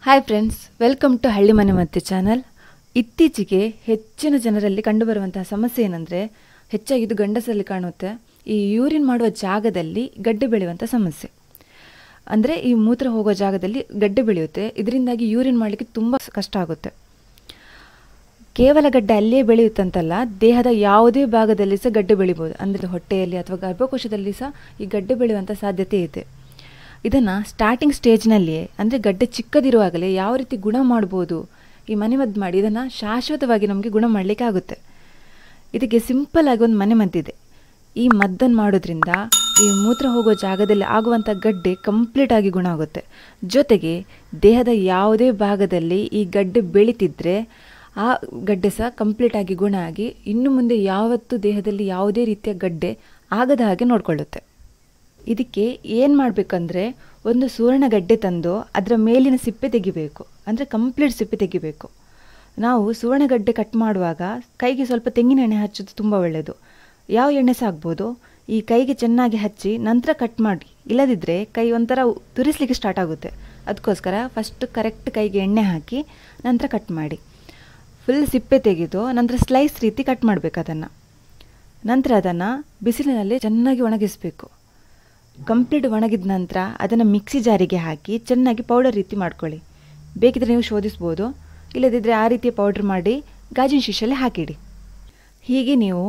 Hi friends, welcome to ಹಳ್ಳಿ ಮನೆ ಮತ್ತೆ ಚಾನಲ್. ಇತ್ತೀಚೆಗೆ ಹೆಚ್ಚಿನ ಜನರಲ್ಲಿ ಕಂಡುಬರುವಂತಹ ಸಮಸ್ಯೆ ಏನಂದರೆ, ಹೆಚ್ಚಾಗಿ ಇದು ಗಂಡಸರಲ್ಲಿ ಕಾಣುತ್ತೆ, ಈ ಯೂರಿನ್ ಮಾಡುವ ಜಾಗದಲ್ಲಿ ಗಡ್ಡೆ ಬೆಳೆಯುವಂಥ ಸಮಸ್ಯೆ. ಅಂದರೆ ಈ ಮೂತ್ರ ಹೋಗೋ ಜಾಗದಲ್ಲಿ ಗಡ್ಡೆ ಬೆಳೆಯುತ್ತೆ. ಇದರಿಂದಾಗಿ ಯೂರಿನ್ ಮಾಡಲಿಕ್ಕೆ ತುಂಬ ಕಷ್ಟ ಆಗುತ್ತೆ. ಕೇವಲ ಗಡ್ಡೆ ಅಲ್ಲಿಯೇ ಬೆಳೆಯುತ್ತಂತಲ್ಲ, ದೇಹದ ಯಾವುದೇ ಭಾಗದಲ್ಲಿ ಸಹ ಗಡ್ಡೆ ಬೆಳಿಬೋದು. ಅಂದರೆ ಹೊಟ್ಟೆಯಲ್ಲಿ ಅಥವಾ ಗರ್ಭಕೋಶದಲ್ಲಿ ಸಹ ಈ ಗಡ್ಡೆ ಬೆಳೆಯುವಂಥ ಸಾಧ್ಯತೆ ಇದೆ. ಇದನ್ನು ಸ್ಟಾರ್ಟಿಂಗ್ ಸ್ಟೇಜ್ನಲ್ಲಿಯೇ, ಅಂದರೆ ಗಡ್ಡೆ ಚಿಕ್ಕದಿರುವಾಗಲೇ ಯಾವ ರೀತಿ ಗುಣ ಮಾಡ್ಬೋದು, ಈ ಮನೆಮದ್ದು ಮಾಡಿ ಇದನ್ನು ಶಾಶ್ವತವಾಗಿ ನಮಗೆ ಗುಣ ಮಾಡಲಿಕ್ಕೆ ಆಗುತ್ತೆ. ಇದಕ್ಕೆ ಸಿಂಪಲ್ ಆಗಿ ಒಂದು ಮನೆಮದ್ದಿದೆ. ಈ ಮದ್ದನ್ನು ಮಾಡೋದ್ರಿಂದ ಈ ಮೂತ್ರ ಹೋಗೋ ಜಾಗದಲ್ಲಿ ಆಗುವಂಥ ಗಡ್ಡೆ ಕಂಪ್ಲೀಟಾಗಿ ಗುಣ ಆಗುತ್ತೆ. ಜೊತೆಗೆ ದೇಹದ ಯಾವುದೇ ಭಾಗದಲ್ಲಿ ಈ ಗಡ್ಡೆ ಬೆಳೀತಿದ್ರೆ ಆ ಗಡ್ಡೆ ಸಹ ಕಂಪ್ಲೀಟಾಗಿ ಗುಣ ಆಗಿ ಇನ್ನು ಮುಂದೆ ಯಾವತ್ತೂ ದೇಹದಲ್ಲಿ ಯಾವುದೇ ರೀತಿಯ ಗಡ್ಡೆ ಆಗದ ಹಾಗೆ ನೋಡಿಕೊಳ್ಳುತ್ತೆ. ಇದಕ್ಕೆ ಏನು ಮಾಡಬೇಕಂದ್ರೆ, ಒಂದು ಸುವರ್ಣ ಗಡ್ಡೆ ತಂದು ಅದರ ಮೇಲಿನ ಸಿಪ್ಪೆ ತೆಗಿಬೇಕು. ಅಂದರೆ ಕಂಪ್ಲೀಟ್ ಸಿಪ್ಪೆ ತೆಗಿಬೇಕು. ನಾವು ಸುವರ್ಣ ಗಡ್ಡೆ ಕಟ್ ಮಾಡುವಾಗ ಕೈಗೆ ಸ್ವಲ್ಪ ತೆಂಗಿನ ಎಣ್ಣೆ ಹಚ್ಚೋದು ತುಂಬ ಒಳ್ಳೆಯದು. ಯಾವ ಎಣ್ಣೆ ಸಹ ಆಗ್ಬೋದು. ಈ ಕೈಗೆ ಚೆನ್ನಾಗಿ ಹಚ್ಚಿ ನಂತರ ಕಟ್ ಮಾಡಿ, ಇಲ್ಲದಿದ್ದರೆ ಕೈ ಒಂಥರ ತುರಿಸ್ಲಿಕ್ಕೆ ಸ್ಟಾರ್ಟ್ ಆಗುತ್ತೆ. ಅದಕ್ಕೋಸ್ಕರ ಫಸ್ಟ್ ಕರೆಕ್ಟ್ ಕೈಗೆ ಎಣ್ಣೆ ಹಾಕಿ ನಂತರ ಕಟ್ ಮಾಡಿ, ಫುಲ್ ಸಿಪ್ಪೆ ತೆಗೆದು ನಂತರ ಸ್ಲೈಸ್ ರೀತಿ ಕಟ್ ಮಾಡಬೇಕು. ನಂತರ ಅದನ್ನು ಬಿಸಿಲಿನಲ್ಲಿ ಚೆನ್ನಾಗಿ ಒಣಗಿಸಬೇಕು. ಕಂಪ್ಲೀಟ್ ಒಣಗಿದ ನಂತರ ಅದನ್ನು ಮಿಕ್ಸಿ ಜಾರಿಗೆ ಹಾಕಿ ಚೆನ್ನಾಗಿ ಪೌಡರ್ ರೀತಿ ಮಾಡ್ಕೊಳ್ಳಿ. ಬೇಕಿದ್ರೆ ನೀವು ಶೋಧಿಸ್ಬೋದು, ಇಲ್ಲದಿದ್ದರೆ ಆ ರೀತಿಯ ಪೌಡ್ರ್ ಮಾಡಿ ಗಾಜಿನ ಶೀಶಲ್ಲಿ ಹಾಕಿಡಿ. ಹೀಗೆ ನೀವು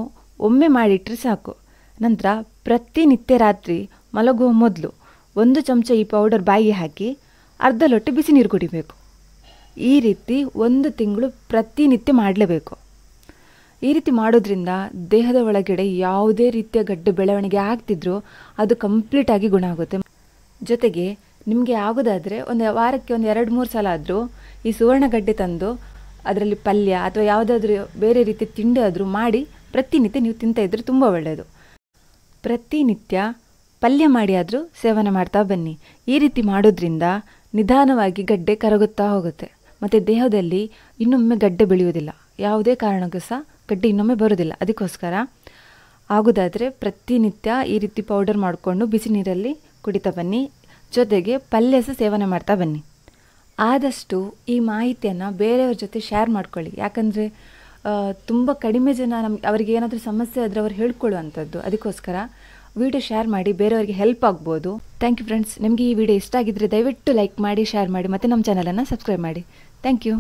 ಒಮ್ಮೆ ಮಾಡಿಟ್ರೆ ಸಾಕು. ನಂತರ ಪ್ರತಿನಿತ್ಯ ರಾತ್ರಿ ಮಲಗುವ ಮೊದಲು 1 ಚಮಚ ಈ ಪೌಡರ್ ಬಾಯಿಗೆ ಹಾಕಿ ಅರ್ಧ ಲೋಟ ಬಿಸಿ ನೀರು ಕುಡಿಬೇಕು. ಈ ರೀತಿ 1 ತಿಂಗಳು ಪ್ರತಿನಿತ್ಯ ಮಾಡಲೇಬೇಕು. ಈ ರೀತಿ ಮಾಡೋದ್ರಿಂದ ದೇಹದ ಒಳಗಡೆ ಯಾವುದೇ ರೀತಿಯ ಗಡ್ಡೆ ಬೆಳವಣಿಗೆ ಆಗ್ತಿದ್ರೂ ಅದು ಕಂಪ್ಲೀಟಾಗಿ ಗುಣ ಆಗುತ್ತೆ. ಜೊತೆಗೆ ನಿಮಗೆ ಆಗೋದಾದರೆ ಒಂದು ವಾರಕ್ಕೆ 2-3 ಸಲ ಆದರೂ ಈ ಸುವರ್ಣ ಗಡ್ಡೆ ತಂದು ಅದರಲ್ಲಿ ಪಲ್ಯ ಅಥವಾ ಯಾವುದಾದ್ರೂ ಬೇರೆ ರೀತಿಯ ತಿಂಡಿ ಆದರೂ ಮಾಡಿ ಪ್ರತಿನಿತ್ಯ ನೀವು ತಿಂತಾ ಇದ್ದರೆ ತುಂಬ ಒಳ್ಳೆಯದು. ಪ್ರತಿನಿತ್ಯ ಪಲ್ಯ ಮಾಡಿ ಆದರೂ ಸೇವನೆ ಮಾಡ್ತಾ ಬನ್ನಿ. ಈ ರೀತಿ ಮಾಡೋದ್ರಿಂದ ನಿಧಾನವಾಗಿ ಗಡ್ಡೆ ಕರಗುತ್ತಾ ಹೋಗುತ್ತೆ ಮತ್ತು ದೇಹದಲ್ಲಿ ಇನ್ನೊಮ್ಮೆ ಗಡ್ಡೆ ಬೆಳೆಯುವುದಿಲ್ಲ. ಯಾವುದೇ ಕಾರಣಕ್ಕೂ ಸಹ ಗಡ್ಡೆ ಇನ್ನೊಮ್ಮೆ ಬರೋದಿಲ್ಲ. ಅದಕ್ಕೋಸ್ಕರ ಆಗೋದಾದರೆ ಪ್ರತಿನಿತ್ಯ ಈ ರೀತಿ ಪೌಡರ್ ಮಾಡಿಕೊಂಡು ಬಿಸಿ ನೀರಲ್ಲಿ ಕುಡಿತಾ ಬನ್ನಿ. ಜೊತೆಗೆ ಪಲ್ಯ ಸಹ ಸೇವನೆ ಮಾಡ್ತಾ ಬನ್ನಿ. ಆದಷ್ಟು ಈ ಮಾಹಿತಿಯನ್ನು ಬೇರೆಯವ್ರ ಜೊತೆ ಶೇರ್ ಮಾಡ್ಕೊಳ್ಳಿ. ಯಾಕಂದರೆ ತುಂಬ ಕಡಿಮೆ ಜನ ಅವರಿಗೆ ಏನಾದರೂ ಸಮಸ್ಯೆ ಆದರೆ ಅವರು ಹೇಳ್ಕೊಳ್ಳುವಂಥದ್ದು. ಅದಕ್ಕೋಸ್ಕರ ವಿಡಿಯೋ ಶೇರ್ ಮಾಡಿ ಬೇರೆಯವರಿಗೆ ಹೆಲ್ಪ್ ಆಗ್ಬೋದು. Thank you friends. ನಿಮಗೆ ಈ ವಿಡಿಯೋ ಇಷ್ಟ ಆಗಿದ್ದರೆ ದಯವಿಟ್ಟು ಲೈಕ್ ಮಾಡಿ, ಶೇರ್ ಮಾಡಿ ಮತ್ತು ನಮ್ಮ ಚಾನಲನ್ನು ಸಬ್ಸ್ಕ್ರೈಬ್ ಮಾಡಿ. Thank you.